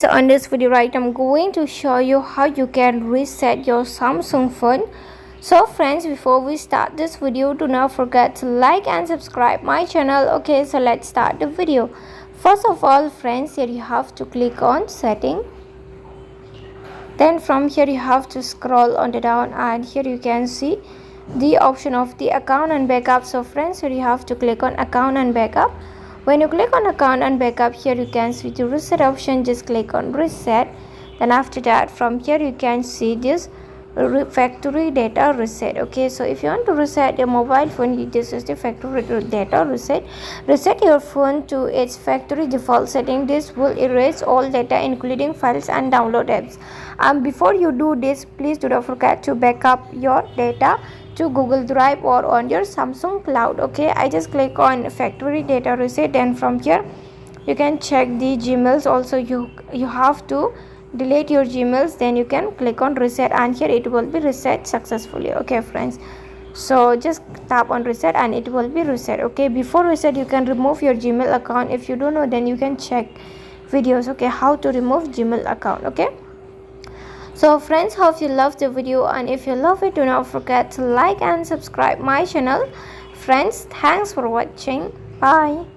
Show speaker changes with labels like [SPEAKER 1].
[SPEAKER 1] So on this video, right, I'm going to show you how you can reset your Samsung phone. So friends, before we start this video, do not forget to like and subscribe my channel. Okay, so let's start the video. First of all, friends, here you have to click on setting. Then from here you have to scroll on the down, and here you can see the option of the account and backup. So friends, here you have to click on account and backup. When you click on account and backup, here you can see the reset option. Just click on reset. Then after that, from here you can see this factory data reset. Okay, so if you want to reset your mobile phone, this is the factory data reset your phone to its factory default setting. This will erase all data including files and download apps. Before you do this, please do not forget to back up your data to Google Drive or on your Samsung Cloud. Okay, I just click on factory data reset, and from here you can check the Gmails. Also you have to delete your Gmails, then you can click on reset, and here it will be reset successfully. Okay friends, so just tap on reset and it will be reset. Okay, before reset you can remove your Gmail account. If you don't know, then you can check videos, okay, how to remove Gmail account. Okay, so friends, hope you love the video, and if you love it, do not forget to like and subscribe my channel. Friends, thanks for watching. Bye.